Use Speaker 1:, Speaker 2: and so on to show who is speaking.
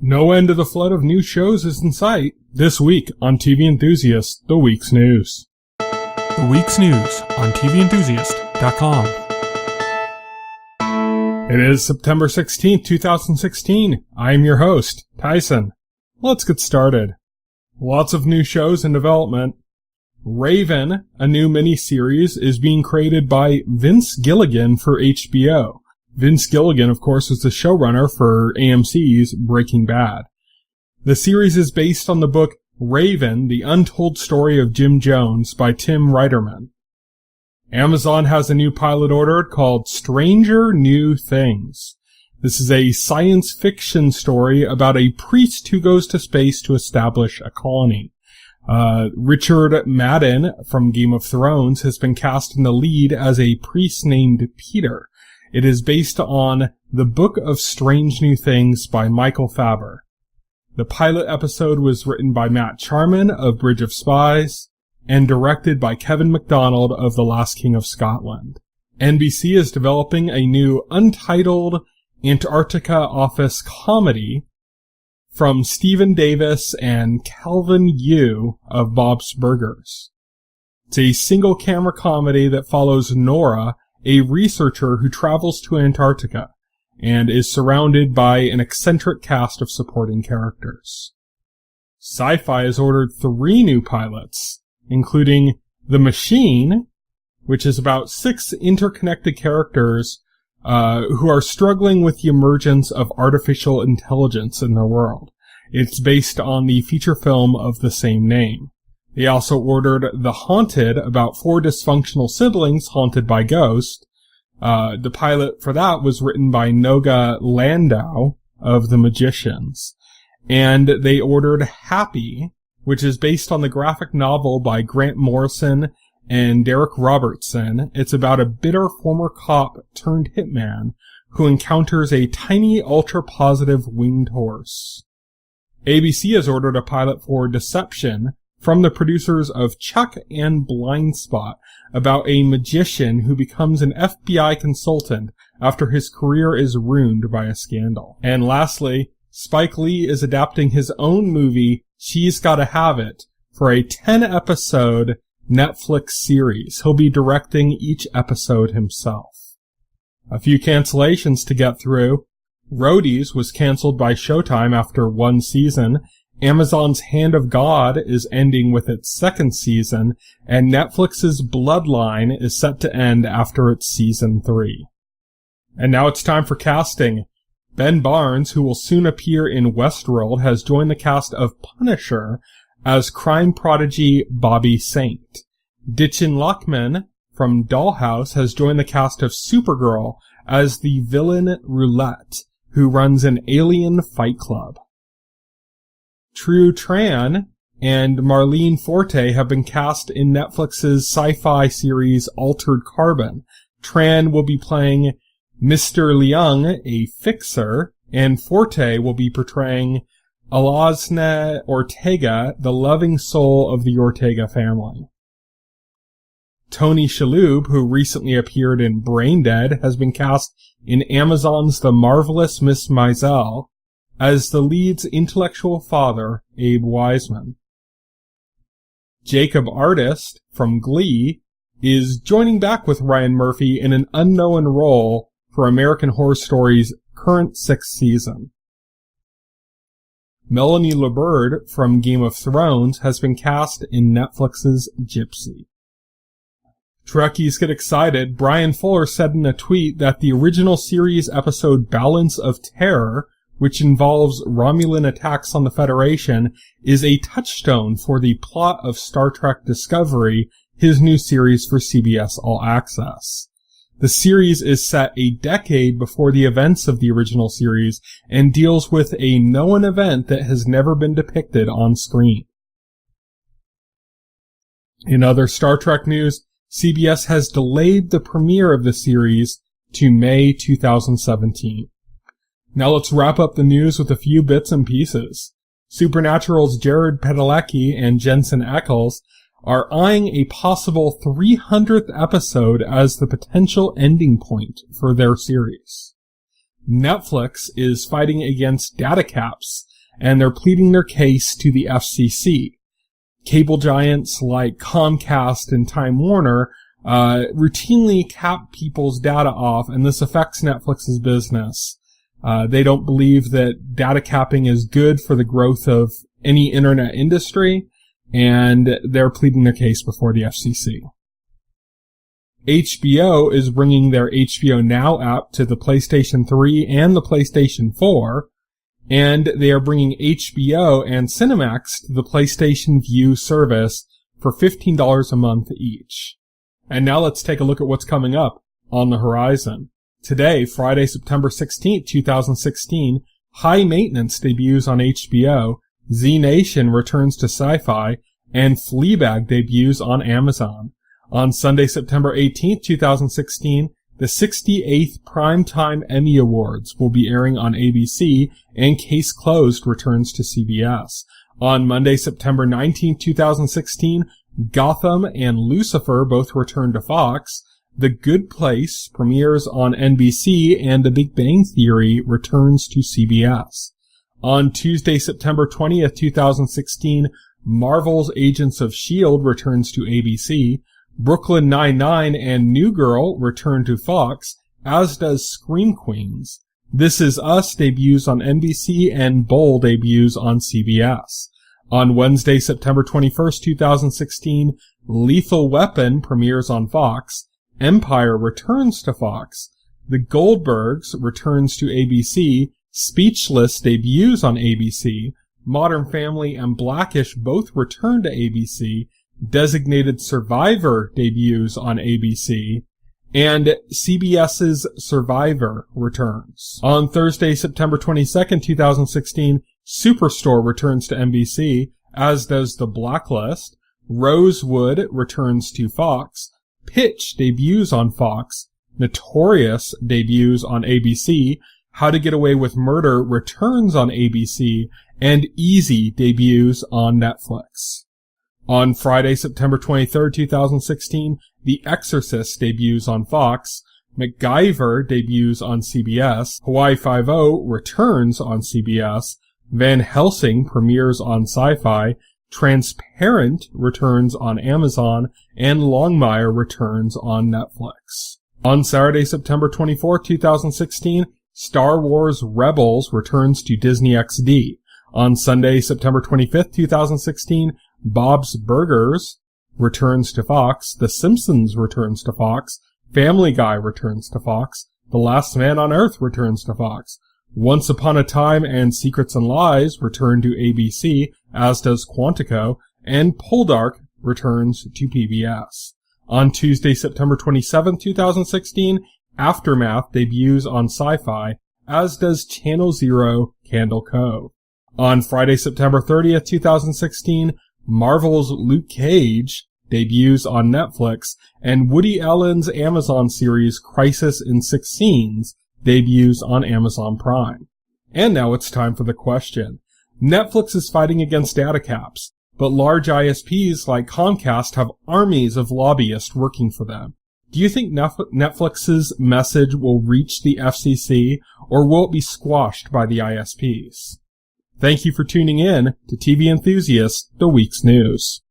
Speaker 1: No end to the flood of new shows is in sight. This week on TV Enthusiast, the week's news.
Speaker 2: The week's news on TVEnthusiast.com.
Speaker 1: It is September 16th, 2016. I am your host, Tyson. Let's get started. Lots of new shows in development. Raven, a new miniseries, is being created by Vince Gilligan for HBO. Vince Gilligan, of course, was the showrunner for AMC's Breaking Bad. The series is based on the book Raven, The Untold Story of Jim Jones by Tim Reiterman. Amazon has a new pilot ordered called Stranger New Things. This is a science fiction story about a priest who goes to space to establish a colony. Richard Madden from Game of Thrones has been cast in the lead as a priest named Peter. It is based on the Book of Strange New Things by Michael Faber. The pilot episode was written by Matt Charman of Bridge of Spies and directed by Kevin MacDonald of The Last King of Scotland. NBC is developing a new untitled Antarctica office comedy from Stephen Davis and Calvin Yu of Bob's Burgers. It's a single-camera comedy that follows Nora, a researcher who travels to Antarctica and is surrounded by an eccentric cast of supporting characters. Sci-Fi has ordered 3 new pilots, including The Machine, which is about 6 interconnected characters who are struggling with the emergence of artificial intelligence in their world. It's based on the feature film of the same name. They also ordered The Haunted, about 4 dysfunctional siblings haunted by ghosts. The pilot for that was written by Noga Landau of The Magicians. And they ordered Happy, which is based on the graphic novel by Grant Morrison and Derek Robertson. It's about a bitter former cop turned hitman who encounters a tiny ultra-positive winged horse. ABC has ordered a pilot for Deception from the producers of Chuck and Blindspot about a magician who becomes an FBI consultant after his career is ruined by a scandal. And lastly, Spike Lee is adapting his own movie, She's Gotta Have It, for a 10-episode Netflix series. He'll be directing each episode himself. A few cancellations to get through. Roadies was canceled by Showtime after 1 season. Amazon's Hand of God is ending with its 2nd season, and Netflix's Bloodline is set to end after its season 3. And now it's time for casting. Ben Barnes, who will soon appear in Westworld, has joined the cast of Punisher as crime prodigy Bobby Saint. Ditchin Lockman from Dollhouse has joined the cast of Supergirl as the villain Roulette, who runs an alien fight club. True Tran and Marlene Forte have been cast in Netflix's sci-fi series Altered Carbon. Tran will be playing Mr. Leung, a fixer, and Forte will be portraying Alazne Ortega, the loving soul of the Ortega family. Tony Shalhoub, who recently appeared in Braindead, has been cast in Amazon's The Marvelous Miss Maisel as the lead's intellectual father, Abe Wiseman. Jacob Artist from Glee is joining back with Ryan Murphy in an unknown role for American Horror Story's current 6th season. Melanie LeBird from Game of Thrones has been cast in Netflix's Gypsy. Trekkies get excited. Brian Fuller said in a tweet that the original series episode Balance of Terror, which involves Romulan attacks on the Federation, is a touchstone for the plot of Star Trek Discovery, his new series for CBS All Access. The series is set a decade before the events of the original series and deals with a known event that has never been depicted on screen. In other Star Trek news, CBS has delayed the premiere of the series to May 2017. Now let's wrap up the news with a few bits and pieces. Supernatural's Jared Padalecki and Jensen Ackles are eyeing a possible 300th episode as the potential ending point for their series. Netflix is fighting against data caps and they're pleading their case to the FCC. Cable giants like Comcast and Time Warner routinely cap people's data off, and this affects Netflix's business. They don't believe that data capping is good for the growth of any internet industry, and they're pleading their case before the FCC. HBO is bringing their HBO Now app to the PlayStation 3 and the PlayStation 4, and they are bringing HBO and Cinemax to the PlayStation Vue service for $15 a month each. And now let's take a look at what's coming up on the horizon. Today, Friday, September 16th, 2016, High Maintenance debuts on HBO, Z Nation returns to Sci-Fi, and Fleabag debuts on Amazon. On Sunday, September 18th, 2016, the 68th Primetime Emmy Awards will be airing on ABC, and Case Closed returns to CBS. On Monday, September 19th, 2016, Gotham and Lucifer both return to Fox. The Good Place premieres on NBC, and The Big Bang Theory returns to CBS. On Tuesday, September 20th, 2016, Marvel's Agents of S.H.I.E.L.D. returns to ABC. Brooklyn Nine-Nine and New Girl return to Fox, as does Scream Queens. This Is Us debuts on NBC, and Bull debuts on CBS. On Wednesday, September 21st, 2016, Lethal Weapon premieres on Fox. Empire returns to Fox. The Goldbergs returns to ABC. Speechless debuts on ABC. Modern Family and Blackish both return to ABC. Designated Survivor debuts on ABC, and CBS's Survivor returns. On Thursday, September 22nd, 2016, Superstore returns to NBC, as does The Blacklist. Rosewood returns to Fox. Pitch debuts on Fox. Notorious debuts on ABC. How to Get Away with Murder returns on ABC, and Easy debuts on Netflix. On Friday, September 23rd, 2016, The Exorcist debuts on Fox, MacGyver debuts on CBS, Hawaii Five-0 returns on CBS, Van Helsing premieres on Sci-Fi, Transparent returns on Amazon, and Longmire returns on Netflix. On Saturday, September 24th, 2016, Star Wars Rebels returns to Disney XD. On Sunday, September 25th, 2016, Bob's Burgers returns to Fox, The Simpsons returns to Fox, Family Guy returns to Fox, The Last Man on Earth returns to Fox, Once Upon a Time and Secrets and Lies return to ABC, as does Quantico, and Poldark returns to PBS. On Tuesday, September 27th, 2016, Aftermath debuts on Sci-Fi, as does Channel Zero Candle Cove. On Friday, September 30th, 2016, Marvel's Luke Cage debuts on Netflix, and Woody Allen's Amazon series Crisis in Six Scenes debuts on Amazon Prime. And now it's time for the question. Netflix is fighting against data caps, but large ISPs like Comcast have armies of lobbyists working for them. Do you think Netflix's message will reach the FCC, or will it be squashed by the ISPs? Thank you for tuning in to TV Enthusiast, the week's news.